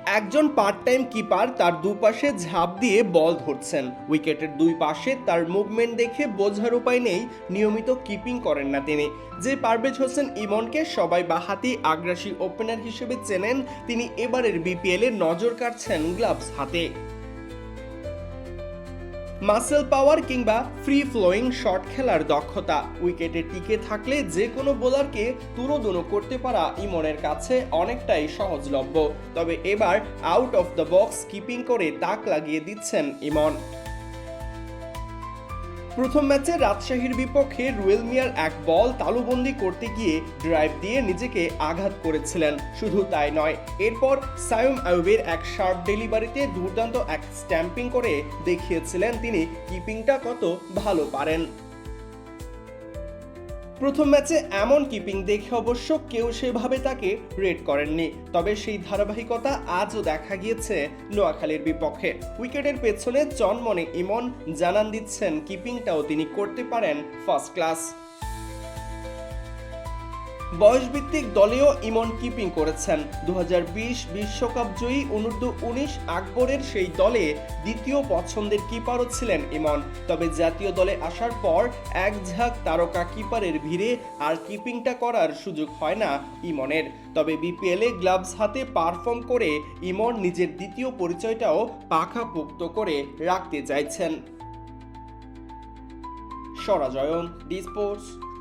একজন part time keeper তার দুপাশে ঝাঁপ দিয়ে বল ধরছেন। উইকেটের দুই পাশে তার মুভমেন্ট দেখে বোঝার উপায় নেই নিয়মিত কিপিং করেন না তিনি। যে পারভেজ হোসেন ইমনকে সবাই বাঁহাতি আগ্রাসী ওপেনার হিসেবে চেনেন, তিনি এবারের বিপিএলে নজর কাড়ছেন গ্লাভস হাতে। মাসেল পাওয়ার কিংবা ফ্রি ফ্লোয়িং শট খেলার দক্ষতা, উইকেটে টিকে থাকলে যে কোনো বোলারকে তুলোধুনো করতে পারা ইমনের কাছে অনেকটাই সহজলভ্য। তবে এবার out of the box keeping করে তাক লাগিয়ে দিচ্ছেন ইমন। প্রথম ম্যাচে রাজশাহীর বিপক্ষে রুয়েল মিয়ার এক বল তালুবন্দি করতে গিয়ে ড্রাইভ দিয়ে নিজেকে আঘাত করেছিলেন। শুধু তাই নয়, এরপর সায়ুম আয়ুবের এক শার্প ডেলিভারিতে দুর্দান্ত এক স্ট্যাম্পিং করে দেখিয়েছিলেন তিনি কিপিংটা কত ভালো পারেন। প্রথম ম্যাচে এমন কিপিং দেখে অবশ্য কেউ সেভাবে তাকে রেট করেননি, তবে সেই ধারাবাহিকতা আজও দেখা গিয়েছে নোয়াখালীর বিপক্ষে। উইকেটের পেছনে চনমনে ইমন জানান দিচ্ছেন কিপিংটাও তিনি করতে পারেন ফার্স্ট ক্লাস। বয়সভিত্তিক দলেও ইমন কিপিং করেছেন। 2020 বিশ্বকাপ জয়ী অনূর্ধ্ব-19 আকবরের সেই দলে দ্বিতীয় পছন্দের কিপারও ছিলেন ইমন। তবে জাতীয় দলে আসার পর এক ঝাঁক তারকা কিপারের ভিড়ে আর কিপিংটা করার সুযোগ হয় না ইমনের। তবে বিপিএলে গ্লাভস হাতে পারফর্ম করে ইমন নিজের দ্বিতীয় পরিচয়টাও পাকাপোক্ত করে রাখতে চাইছেন। সরাজয়ন, ডি স্পোর্টস।